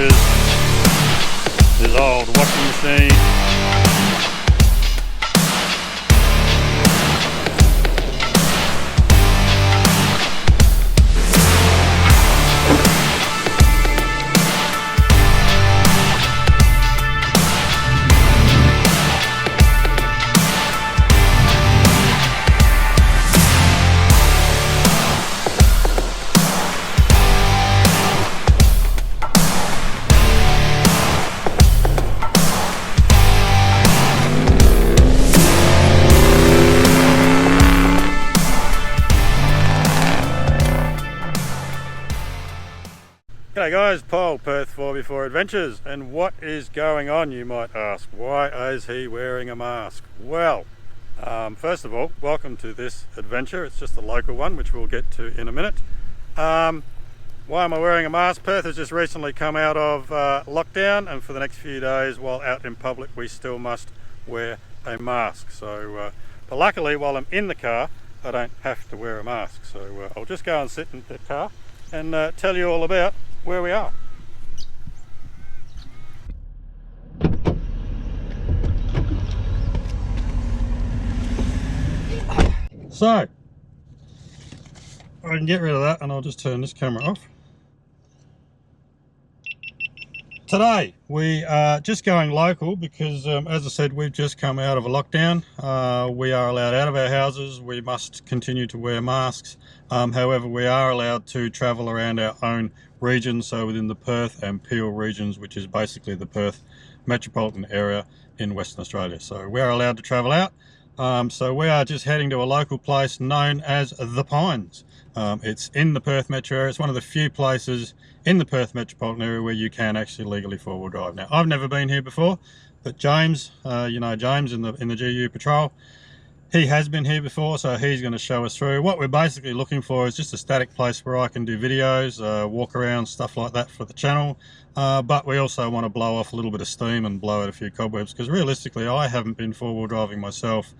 couches, there's old washing machine. G'day guys, Paul, Perth FourbeeFour Adventures, and what is going on, you might ask? Why is he wearing a mask? Well, first of all, welcome to this adventure. It's just a local one, which we'll get to in a minute. Why am I wearing a mask? Perth has just recently come out of lockdown, and for the next few days while out in public we still must wear a mask. So, but luckily while I'm in the car I don't have to wear a mask. So I'll just go and sit in the car and tell you all about where we are. So I can get rid of that and I'll just turn this camera off. Today we are just going local because as I said, we've just come out of a lockdown. We are allowed out of our houses. We must continue to wear masks. However, we are allowed to travel around our own regions, so within the Perth and Peel regions, which is basically the Perth metropolitan area in Western Australia. So we are allowed to travel out. So we are just heading to a local place known as The Pines. It's in the Perth metro area. It's one of the few places in the Perth metropolitan area where you can actually legally four-wheel drive. Now, I've never been here before, but James, you know James in the GU Patrol, he has been here before, so he's going to show us through. What we're basically looking for is just a static place where I can do videos, walk around, stuff like that for the channel. But we also want to blow off a little bit of steam and blow out a few cobwebs, because realistically I haven't been four-wheel driving myself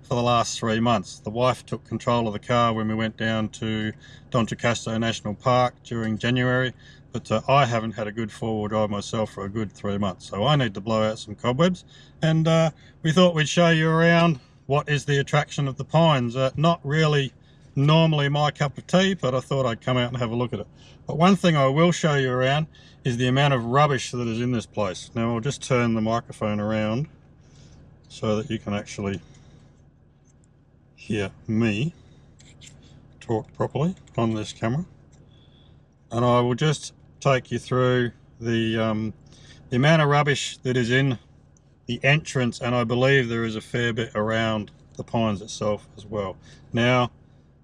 for the last 3 months. The wife took control of the car when we went down to Doncaster National Park during January, but I haven't had a good four-wheel drive myself for a good 3 months, so I need to blow out some cobwebs. And we thought we'd show you around what is the attraction of the Pines. Not really normally my cup of tea, but I thought I'd come out and have a look at it. But one thing I will show you around is the amount of rubbish that is in this place. Now I'll just turn the microphone around so that you can actually hear me talk properly on this camera. And I will just take you through the amount of rubbish that is in the entrance, and I believe there is a fair bit around the Pines itself as well. Now,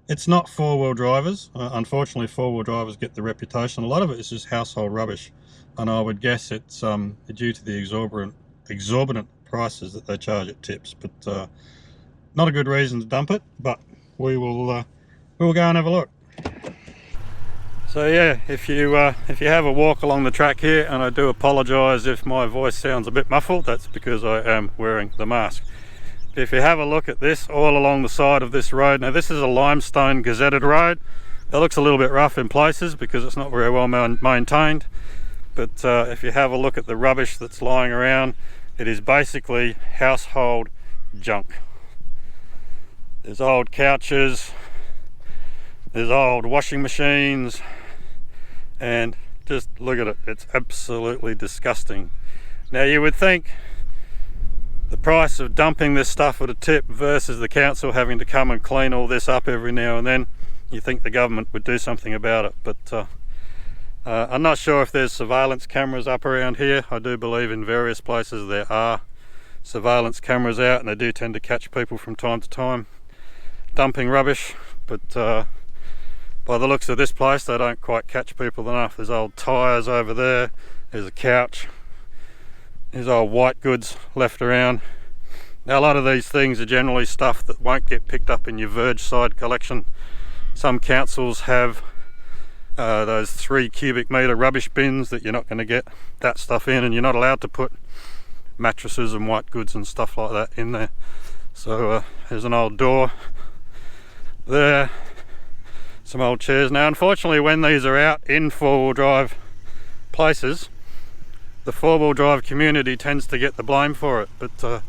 it's not four-wheel drivers. Unfortunately, four-wheel drivers get the reputation. A lot of it is just household rubbish, and I would guess it's due to the exorbitant prices that they charge at tips. But not a good reason to dump it. But we will go and have a look. So yeah, if you have a walk along the track here, and I do apologise if my voice sounds a bit muffled, that's because I am wearing the mask. If you have a look at this all along the side of this road, now this is a limestone gazetted road. It looks a little bit rough in places because it's not very well maintained, but if you have a look at the rubbish that's lying around, it is basically household junk. There's old couches, there's old washing machines, and just look at it, it's absolutely disgusting. Now you would think the price of dumping this stuff at a tip versus the council having to come and clean all this up every now and then, you think the government would do something about it. But I'm not sure if there's surveillance cameras up around here. I do believe in various places there are surveillance cameras out, and they do tend to catch people from time to time dumping rubbish, but by the looks of this place they don't quite catch people enough. There's old tyres over there, there's a couch, there's old white goods left around. Now a lot of these things are generally stuff that won't get picked up in your verge side collection. Some councils have those 3 cubic metre rubbish bins that you're not going to get that stuff in, and you're not allowed to put mattresses and white goods and stuff like that in there. So there's an old door there, some old chairs. Now unfortunately when these are out in four-wheel drive places, the four-wheel drive community tends to get the blame for it, but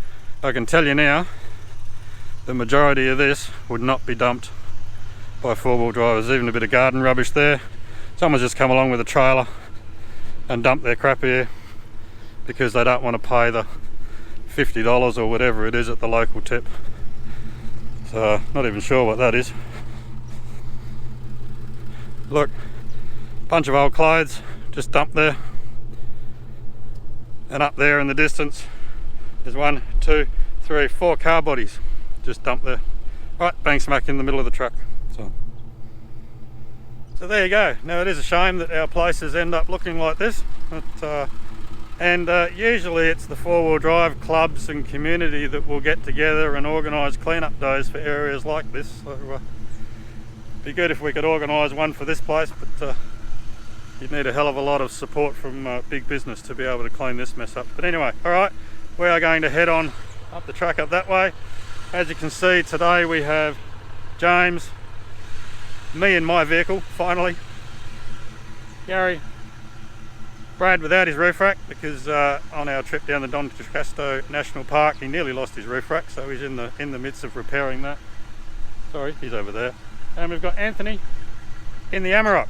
I can tell you now, the majority of this would not be dumped by four-wheel drivers. Even a bit of garden rubbish there. Someone's just come along with a trailer and dumped their crap here because they don't want to pay the $50 or whatever it is at the local tip. So not even sure what that is. Look, bunch of old clothes just dumped there. And up there in the distance there's 1, 2, 3, 4 car bodies just dumped there. Right, bang smack in the middle of the truck. So there you go. Now it is a shame that our places end up looking like this, but usually it's the four-wheel drive clubs and community that will get together and organise clean-up days for areas like this. So it'd be good if we could organise one for this place, but you'd need a hell of a lot of support from big business to be able to clean this mess up. But anyway, alright, we are going to head on up the track up that way. As you can see, today we have James, me in my vehicle, finally, Gary, Brad without his roof rack, because on our trip down the Don Casco National Park he nearly lost his roof rack, so he's in the midst of repairing that. Sorry, he's over there. And we've got Anthony in the Amarok.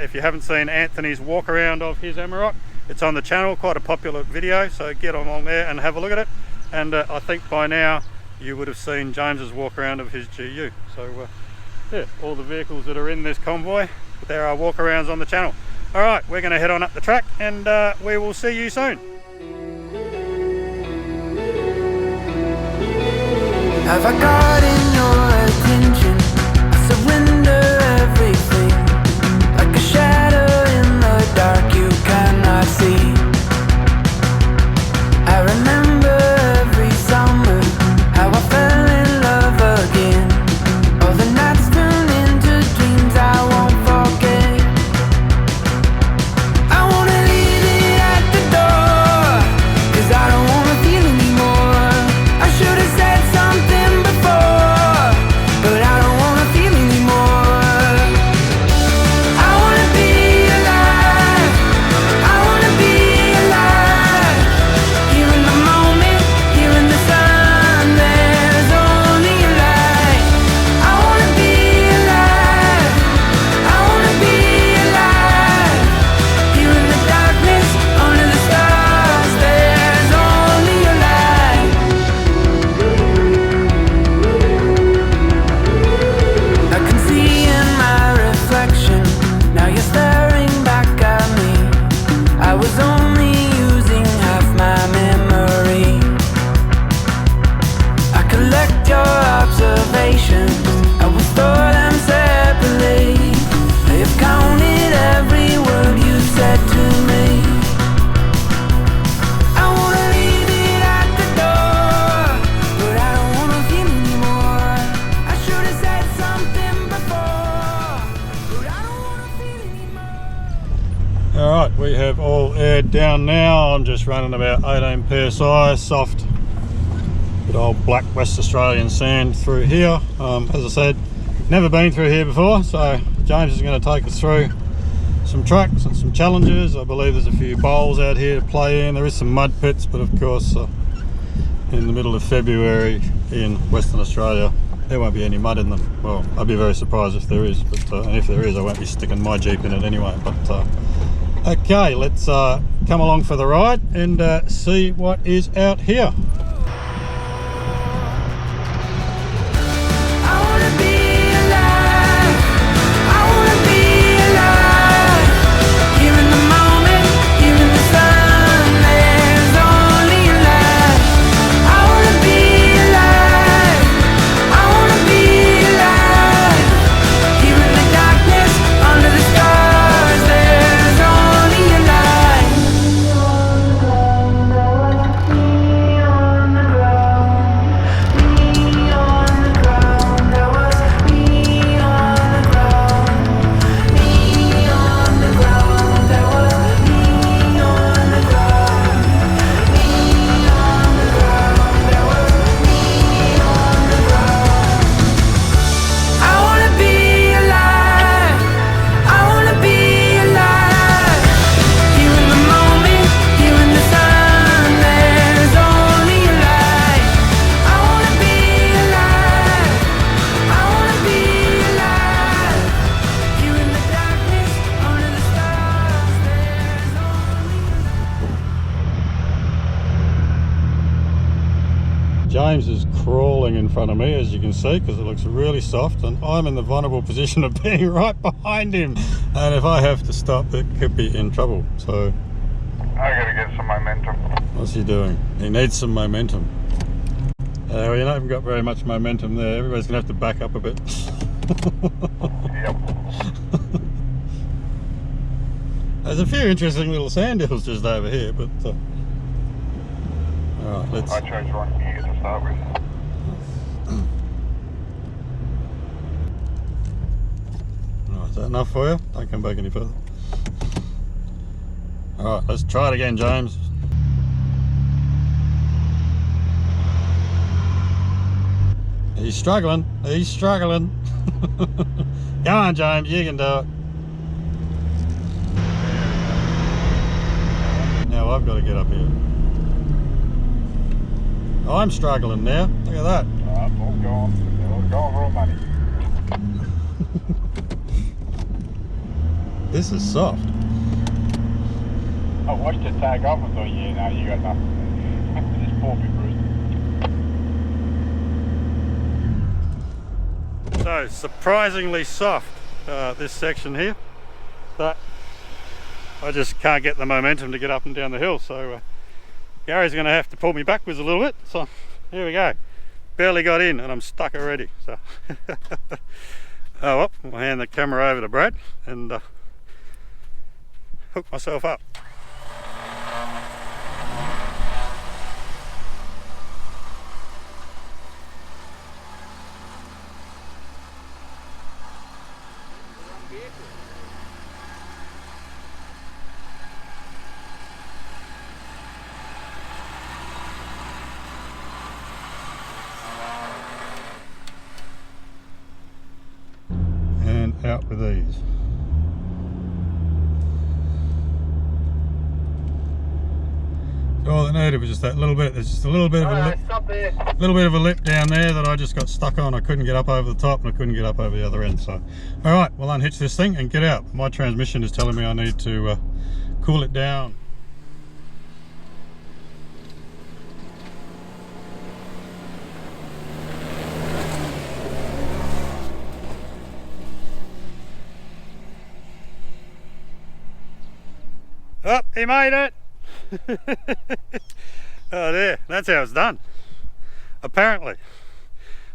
If you haven't seen Anthony's walk around of his Amarok, it's on the channel, quite a popular video, so get along there and have a look at it. And I think by now you would have seen James's walk around of his GU. So yeah, all the vehicles that are in this convoy, there are walk-arounds on the channel. Alright, we're going to head on up the track and we will see you soon. Have I gotten your attention? I surrender everything. Like a shadow in the dark you cannot see. I remember every summer how I fell in love again. All the nights turn into dreams I won't forget. I wanna leave it at the door, 'cause I don't wanna feel anymore. I should have said something before, but I don't wanna feel anymore. I wanna be alive, I wanna be alive. Here in the moment, here in the sun, there's only a light. I wanna be alive, I wanna be alive. Here in the darkness, under the stars, there's only a light. I can see in my reflection, now you're staring back at me. I was only using half my memory. I collect your observations, I will store them separately. I have counted every word you've said to me. I wanna leave it at the door, but I don't wanna feel anymore. I should have said something before, but I don't wanna feel anymore. Alright, we have all aired down now. I'm just running about 18 psi, soft, good old black West Australian sand through here. As I said, never been through here before, so James is going to take us through some tracks and some challenges. I believe there's a few bowls out here to play in. There is some mud pits, but of course in the middle of February in Western Australia there won't be any mud in them. Well, I'd be very surprised if there is, but and if there is I won't be sticking my Jeep in it anyway. But okay, let's come along for the ride and see what is out here. I wanna be alive, I wanna be alive. Here in the moment, here in the sun, there's only a light. I wanna be alive, I wanna be alive. Here in the darkness, under the stars, there's only a light. James is crawling in front of me, as you can see, because it looks really soft, and I'm in the vulnerable position of being right behind him, and if I have to stop, it could be in trouble. So I gotta get some momentum. what's he doing? He needs some momentum. Well, you haven't got very much momentum there. Everybody's gonna have to back up a bit. Yep. There's a few interesting little sand hills just over here, but all right, let's. I chose wrong gear to start with. Right, is that enough for you? Don't come back any further. All right, let's try it again, James. He's struggling. He's struggling. Come on, James, you can do it. Now I've got to get up here. I'm struggling now. Look at that. All gone. All gone for money. This is soft. I watched it take off and thought, yeah, no, you got nothing. Just poor me, Bruce. So surprisingly soft, this section here, but I just can't get the momentum to get up and down the hill, so Gary's going to have to pull me backwards a little bit. So here we go, barely got in and I'm stuck already. So oh well, I'll hand the camera over to Brad and hook myself up. And out with these. So all that needed was just that little bit. There's just a little bit of a lip down there that I just got stuck on. I couldn't get up over the top and I couldn't get up over the other end. So all right, we'll unhitch this thing and get out. My transmission is telling me I need to cool it down. Oh, he made it! Oh dear, that's how it's done. Apparently.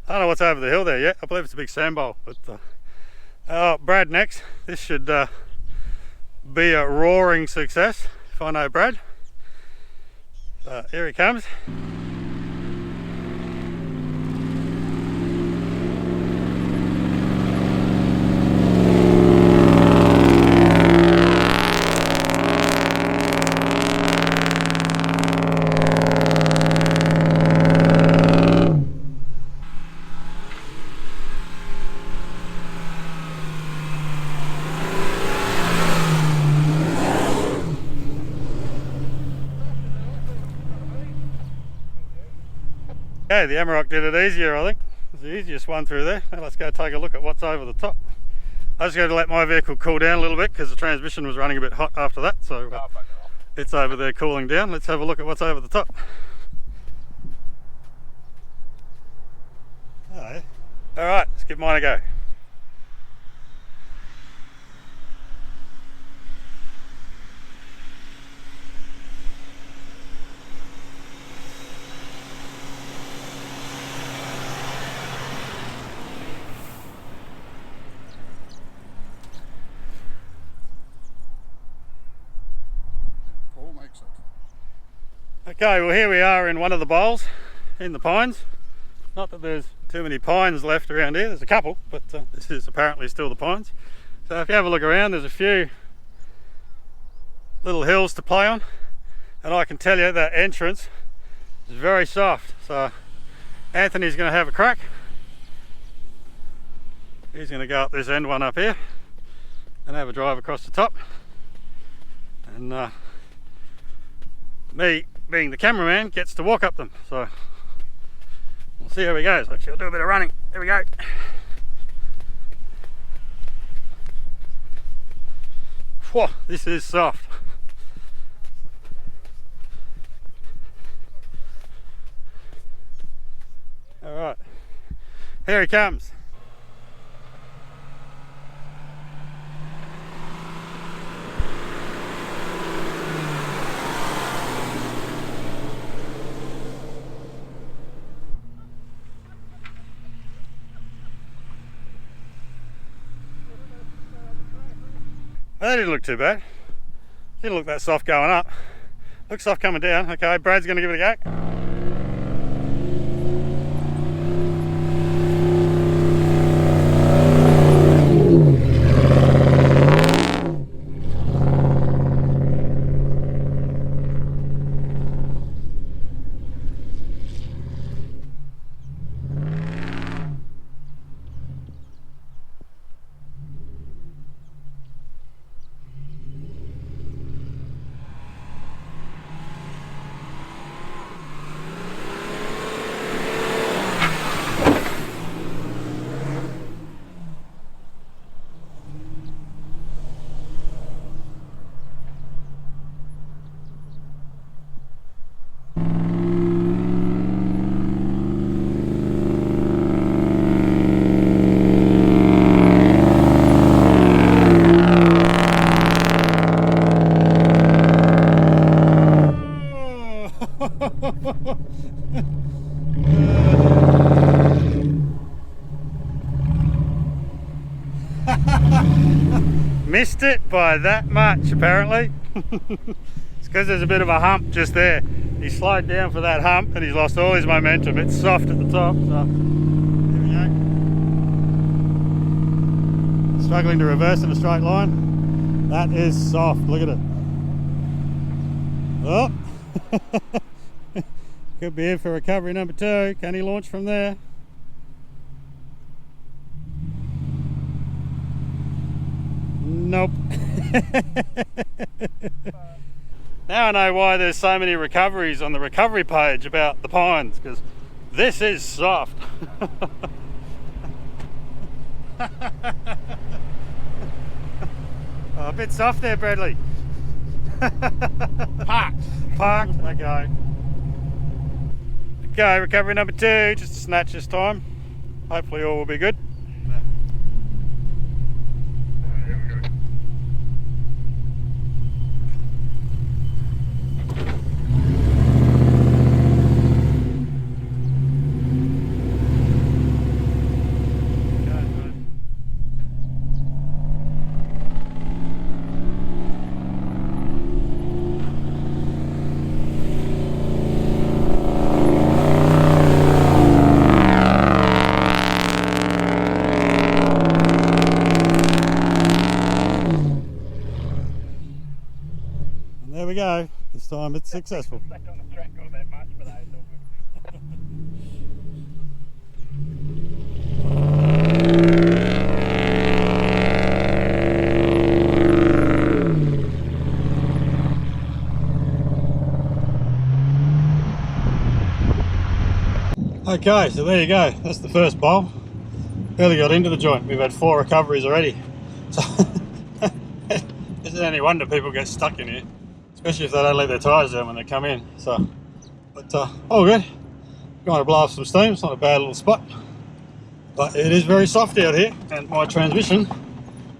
I don't know what's over the hill there yet. I believe it's a big sand bowl. But Brad next. This should be a roaring success, if I know Brad. Here he comes. Okay, the Amarok did it easier, I think. It's the easiest one through there. Now let's go take a look at what's over the top. I just got to let my vehicle cool down a little bit because the transmission was running a bit hot after that, so it's over there cooling down. Let's have a look at what's over the top. Oh, yeah. All right, let's give mine a go. Okay, well here we are in one of the bowls in the pines. Not that there's too many pines left around here, there's a couple, but this is apparently still the pines. So if you have a look around, there's a few little hills to play on, and I can tell you that entrance is very soft. So Anthony's going to have a crack. He's going to go up this end one up here and have a drive across the top, and me being the cameraman gets to walk up them. So we'll see how he goes. Actually, I'll do a bit of running. Here we go. Whoa, this is soft. Here he comes. That didn't look too bad. Didn't look that soft going up. Looks soft coming down. Okay, Brad's going to give it a go. Missed it by that much apparently. It's because there's a bit of a hump just there. He slowed down for that hump and he's lost all his momentum. It's soft at the top, so here we go. Struggling to reverse in a straight line. That is soft, look at it. Oh, could be in for recovery number 2. Can he launch from there? Nope. Now I know why there's so many recoveries on the recovery page about the pines, because this is soft. Oh, a bit soft there, Bradley. Parked. Okay. Okay, recovery number 2, just a snatch this time. Hopefully all will be good. There we go. This time it's successful. Okay, so there you go. That's the first bowl. Barely got into the joint. We've had 4 recoveries already. So it's any wonder people get stuck in here, especially if they don't leave their tyres down when they come in. So, but all good. Going to blow off some steam. It's not a bad little spot, but it is very soft out here, and my transmission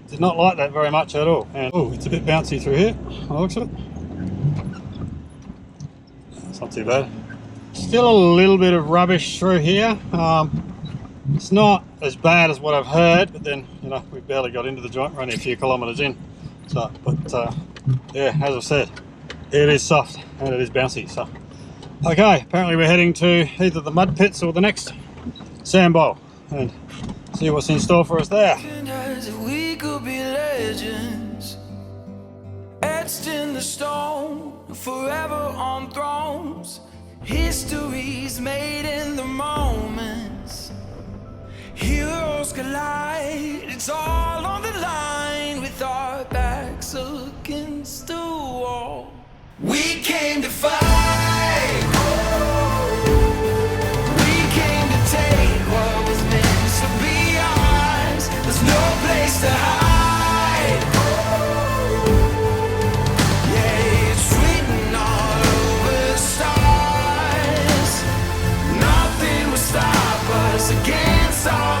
did not like that very much at all. And oh, it's a bit bouncy through here. By the looks of it. It's not too bad. Still a little bit of rubbish through here. It's not as bad as what I've heard, but then, you know, we barely got into the joint. We're only a few kilometres in. So, but yeah, as I said, it is soft and it is bouncy. So, okay, apparently we're heading to either the mud pits or the next sand bowl and see what's in store for us there. We could be legends, etched in the stone, forever on thrones. History's made in the moments. Heroes collide, it's all on the line with our backs against the wall. We came to fight. We came to take what was meant to be ours. There's no place to hide. Yeah, it's written all over the stars. Nothing will stop us against our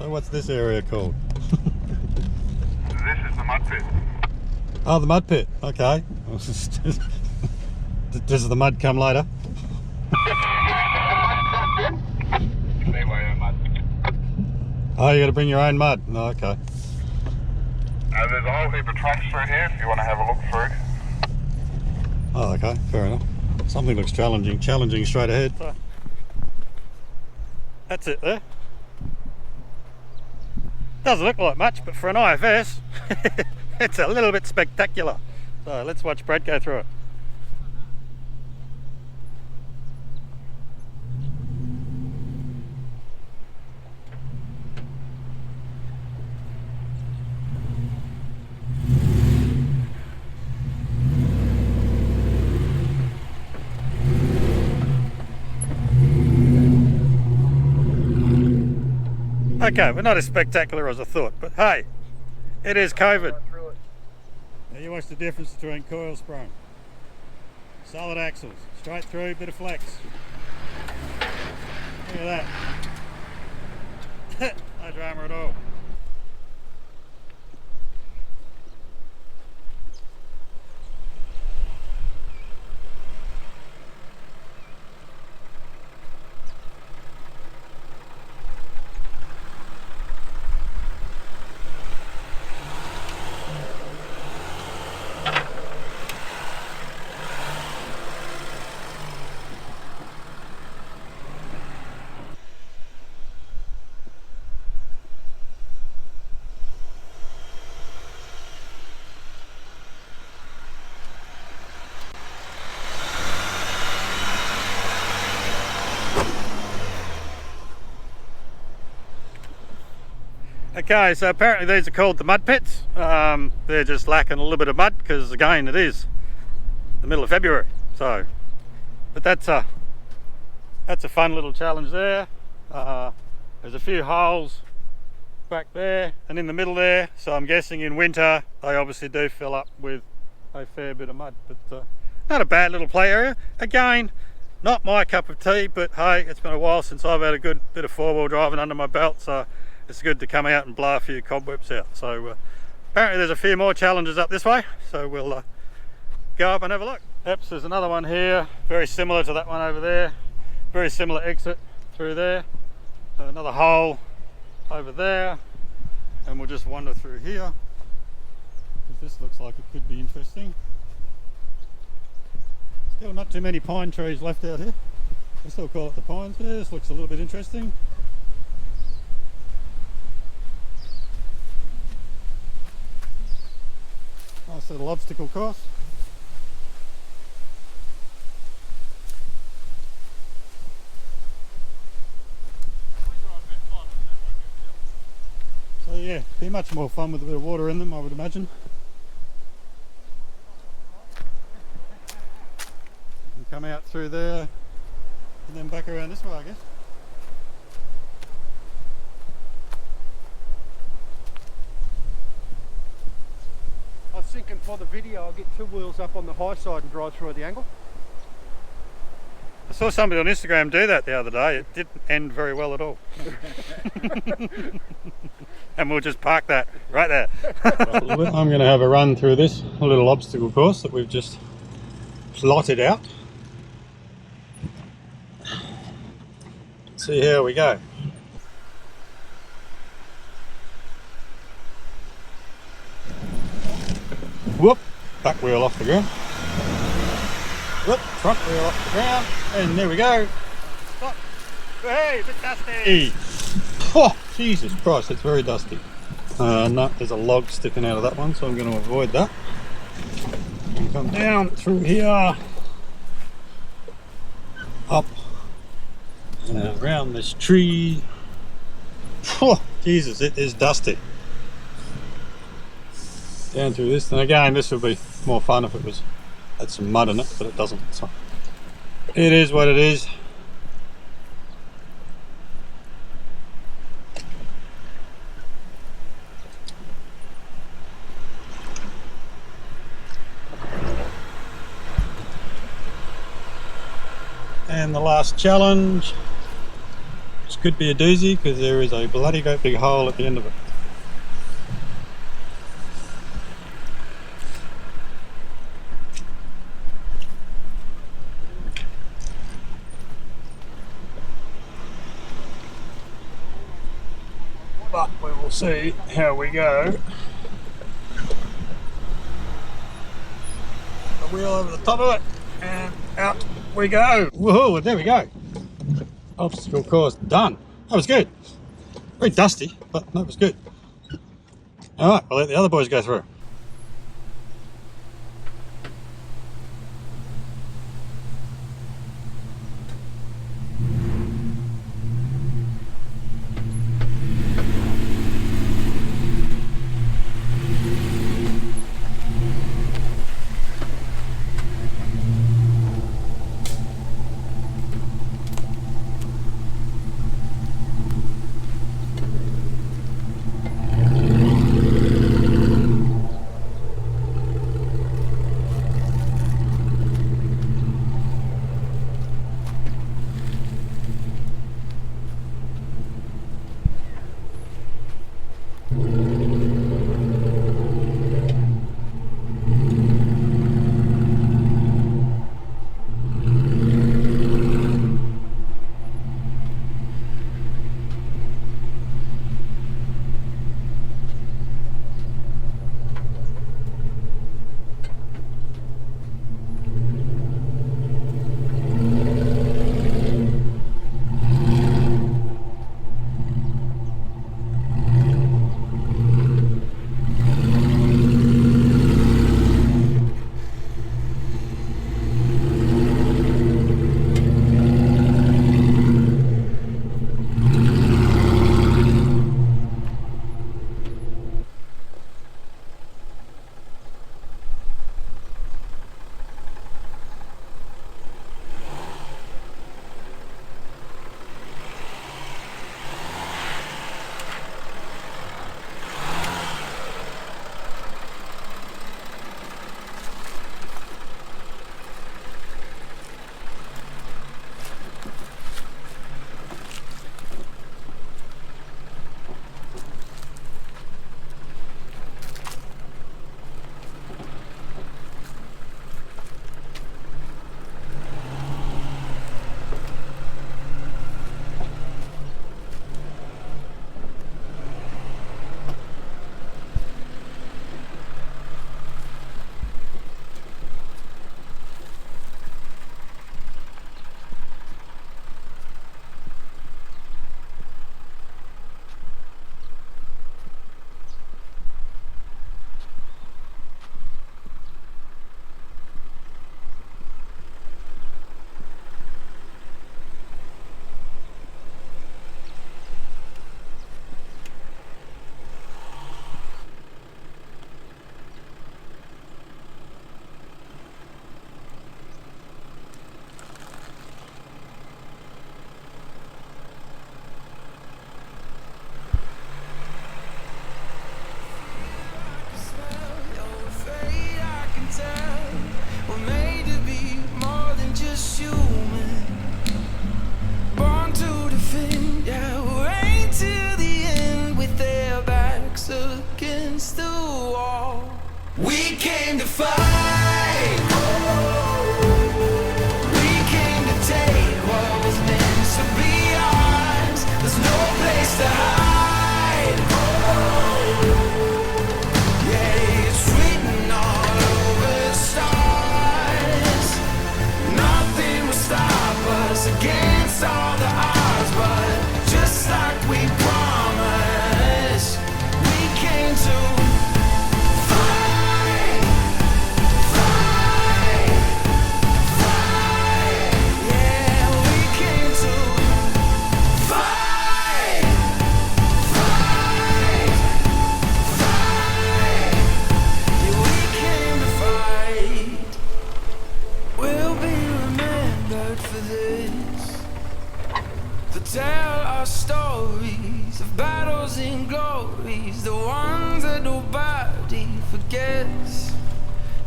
So what's this area called? This is the mud pit. Oh, the mud pit. Okay. Does the mud come later? Anyway, mud. Oh, you got to bring your own mud. No, okay. There's a whole heap of tracks through here if you want to have a look through. Oh, okay. Fair enough. Something looks challenging. Challenging straight ahead. So, that's it there. Doesn't look like much, but for an IFS, it's a little bit spectacular. So let's watch Brad go through it. Okay, we're not as spectacular as I thought, but hey, it is COVID. Now you watch the difference between coil sprung, solid axles, straight through, bit of flex. Look at that. No drama at all. Okay, so apparently these are called the mud pits. They're just lacking a little bit of mud because again it is the middle of February. So, but that's a fun little challenge there. There's a few holes back there and in the middle there. So I'm guessing in winter they obviously do fill up with a fair bit of mud. But not a bad little play area. Again, not my cup of tea, but hey, it's been a while since I've had a good bit of four-wheel driving under my belt. So it's good to come out and blow a few cobwebs out. So apparently there's a few more challenges up this way, so we'll go up and have a look. Yep, so there's another one here, very similar to that one over there. Very similar exit through there. Another hole over there, and we'll just wander through here, because this looks like it could be interesting. Still not too many pine trees left out here. I still call it the pines. Yeah, this looks a little bit interesting. Nice little obstacle course. So yeah, be much more fun with a bit of water in them, I would imagine. And come out through there and then back around this way, I guess. I was thinking for the video I'll get two wheels up on the high side and drive through at the angle. I saw somebody on Instagram do that the other day. It didn't end very well at all. And we'll just park that right there. I'm going to have a run through this little obstacle course that we've just plotted out. See how we go. Whoop, back wheel off the ground. Whoop, front wheel off the ground. And there we go. Stop. Hey, a bit dusty. Oh, Jesus Christ, it's very dusty. No, there's a log sticking out of that one, so I'm going to avoid that. And come down through here. Up. And around this tree. Oh, Jesus, it is dusty. Down through this, and again this would be more fun if it was had some mud in it, but it doesn't, so it is what it is. And the last challenge, which could be a doozy because there is a bloody great big hole at the end of it. But we will see how we go. The wheel over the top of it, and out we go. Woohoo, there we go. Obstacle course done. That was good. Very dusty, but that was good. Alright, I'll let the other boys go through.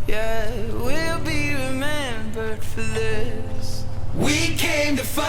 Yeah, we'll be remembered for this. We came to fight.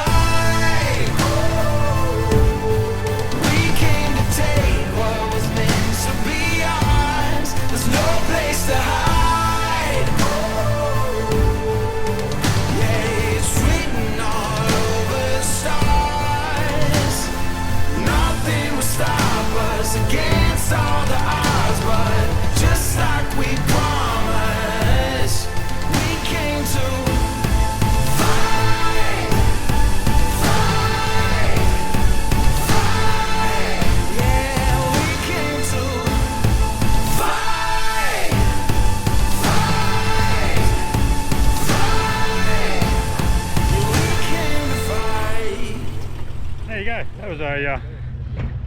there you go. That was a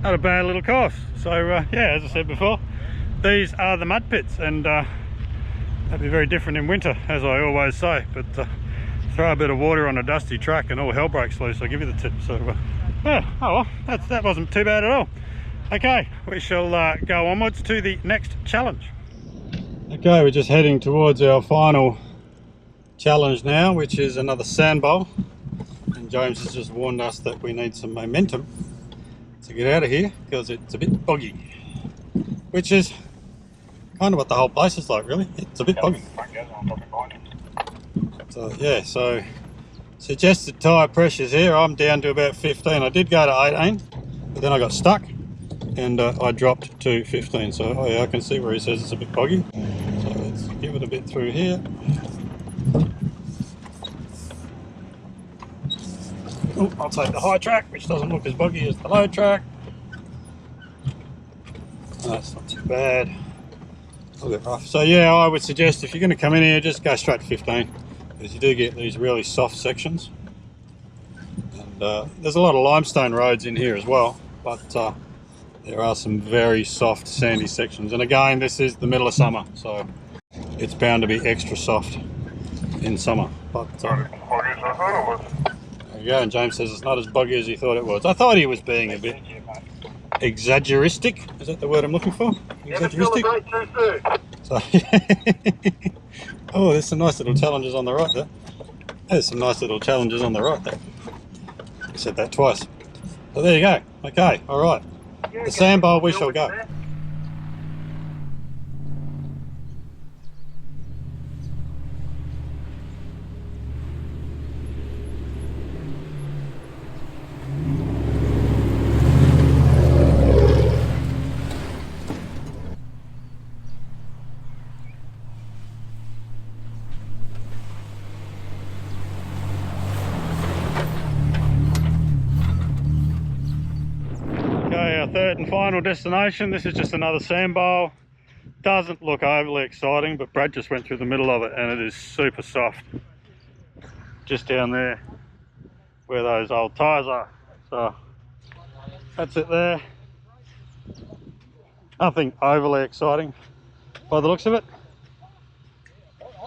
not a bad little course. So yeah, as I said before, these are the mud pits, and that'd be very different in winter, as I always say. But throw a bit of water on a dusty track and all hell breaks loose. I'll give you the tip. So yeah, oh well, that wasn't too bad at all. Okay, we shall go onwards to the next challenge. Okay, we're just heading towards our final challenge now, which is another sand bowl. And James has just warned us that we need some momentum to get out of here because it's a bit boggy, which is kind of what the whole place is like, really. It's a bit boggy. So yeah, so suggested tyre pressures here, I'm down to about 15. I did go to 18, but then I got stuck and I dropped to 15. So oh yeah, I can see where he says it's a bit boggy. So let's give it a bit through here. Oh, I'll take the high track, which doesn't look as boggy as the low track. That's not too bad. A little bit rough. So yeah, I would suggest if you're going to come in here, just go straight to 15, because you do get these really soft sections. And there's a lot of limestone roads in here as well, but there are some very soft sandy sections. And again, this is the middle of summer, so it's bound to be extra soft in summer. But there you go, and James says it's not as boggy as he thought it was. I thought he was being a bit exaggeristic. Is that the word I'm looking for? Exaggeristic? So, oh, there's some nice little challenges on the right there. There's some nice little challenges on the right there. I said that twice. But there you go. Okay, alright. The sand bowl we shall go. Third and final destination. This is just another sand bowl. Doesn't look overly exciting, but Brad just went through the middle of it and it is super soft. Just down there where those old tyres are. So that's it there. Nothing overly exciting by the looks of it,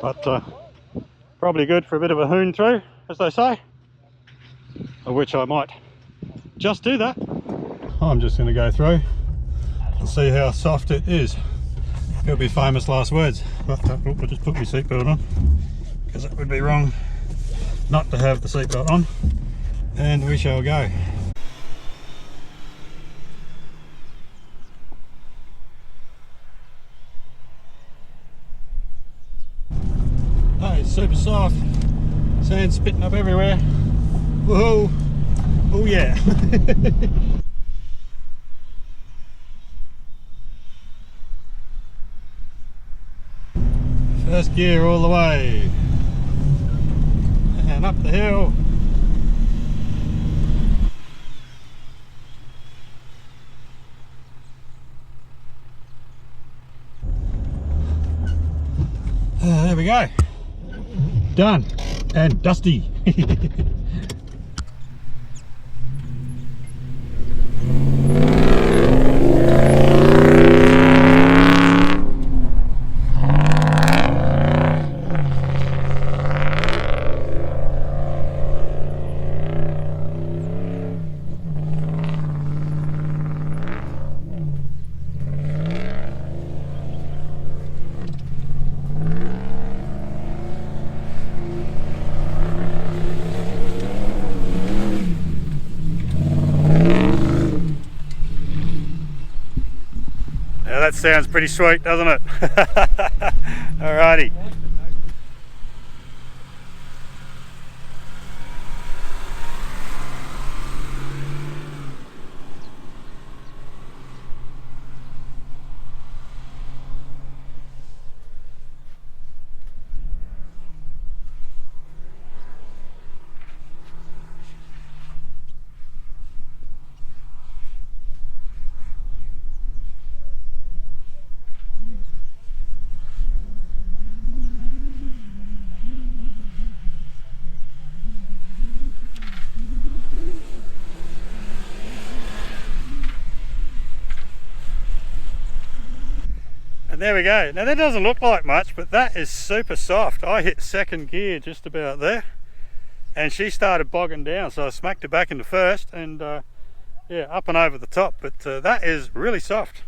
but probably good for a bit of a hoon through, as they say, of which I might just do that. I'm just going to go through and see how soft it is. It'll be famous last words. But I'll just put my seatbelt on, because it would be wrong not to have the seatbelt on. And we shall go. Oh, it's super soft. Sand spitting up everywhere. Woohoo! Oh yeah! First gear all the way, and up the hill. There we go. Done and dusty. That sounds pretty sweet, doesn't it? Alrighty. And there we go. Now that doesn't look like much, but that is super soft. I hit second gear just about there, and she started bogging down, so I smacked her back into first, and yeah, up and over the top. But that is really soft,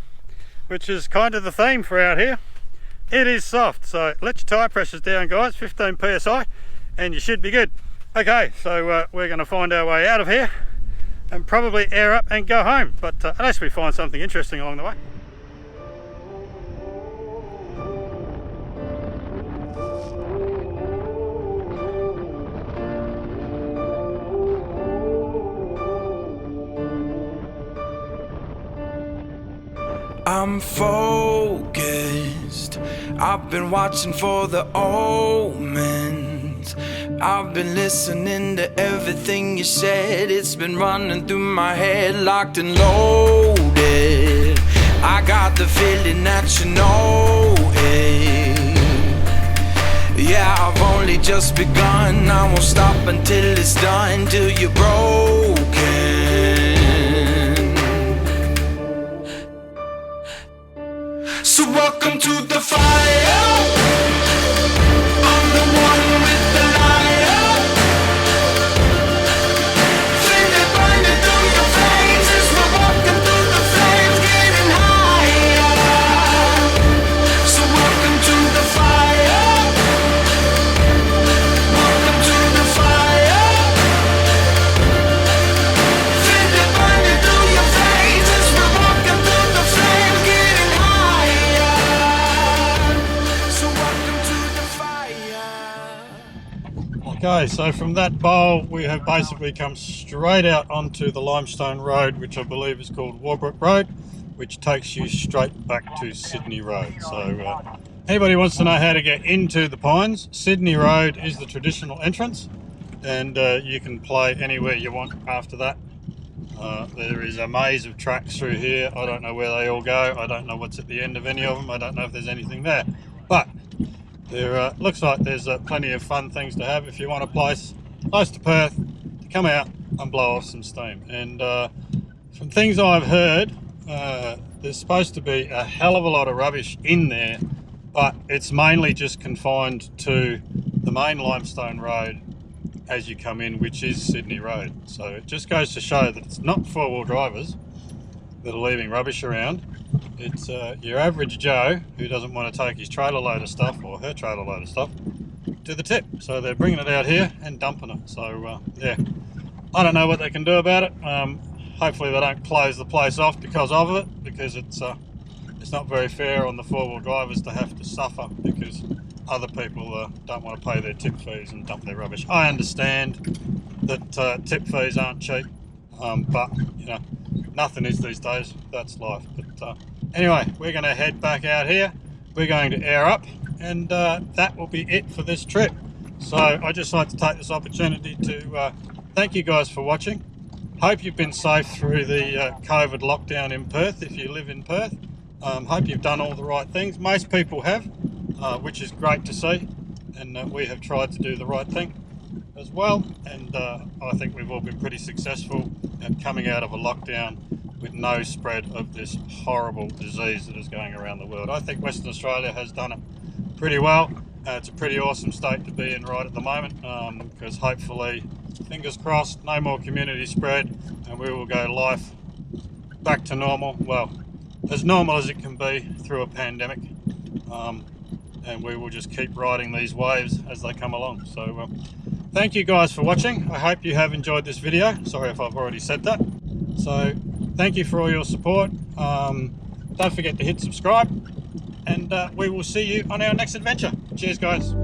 which is kind of the theme for out here. It is soft, so let your tyre pressures down, guys, 15 psi, and you should be good. Okay, so we're going to find our way out of here and probably air up and go home, but unless we find something interesting along the way. I'm focused. I've been watching for the omens. I've been listening to everything you said. It's been running through my head, locked and loaded. I got the feeling that you know it. Yeah, I've only just begun. I won't stop until it's done, till you're broken. So welcome to the fire. I'm the one with the lighter. Feel it burning through your veins as we're walking through the flames, getting higher. So welcome to the fire. Welcome to the fire. Feel it burning through your veins as we're walking through the flames, getting higher. So welcome to the fire. Okay, so from that bowl we have basically come straight out onto the limestone road, which I believe is called Warbrook Road, which takes you straight back to Sydney Road. So anybody wants to know how to get into the Pines, Sydney Road is the traditional entrance, and you can play anywhere you want after that. There is a maze of tracks through here. I don't know where they all go. I don't know what's at the end of any of them. I don't know if there's anything there, but there looks like there's plenty of fun things to have if you want a place close to Perth to come out and blow off some steam. And from things I've heard, there's supposed to be a hell of a lot of rubbish in there, but it's mainly just confined to the main limestone road as you come in, which is Sydney Road. So it just goes to show that it's not four-wheel drivers that are leaving rubbish around. It's your average Joe who doesn't want to take his trailer load of stuff, or her trailer load of stuff, to the tip. So they're bringing it out here and dumping it. So yeah, I don't know what they can do about it. Hopefully they don't close the place off because of it, because it's not very fair on the four-wheel drivers to have to suffer because other people don't want to pay their tip fees and dump their rubbish. I understand that tip fees aren't cheap, but you know, nothing is these days. That's life. But anyway, we're going to head back out here. We're going to air up, and that will be it for this trip. So I'd just like to take this opportunity to thank you guys for watching. Hope you've been safe through the COVID lockdown in Perth if you live in Perth. Hope you've done all the right things. Most people have, which is great to see, and we have tried to do the right thing as well, and I think we've all been pretty successful at coming out of a lockdown with no spread of this horrible disease that is going around the world. I think Western Australia has done it pretty well. It's a pretty awesome state to be in right at the moment, because hopefully, fingers crossed, no more community spread, and we will go life back to normal, well, as normal as it can be through a pandemic, and we will just keep riding these waves as they come along. So thank you guys for watching. I hope you have enjoyed this video. Sorry if I've already said that. So thank you for all your support. Don't forget to hit subscribe, and we will see you on our next adventure. Cheers guys.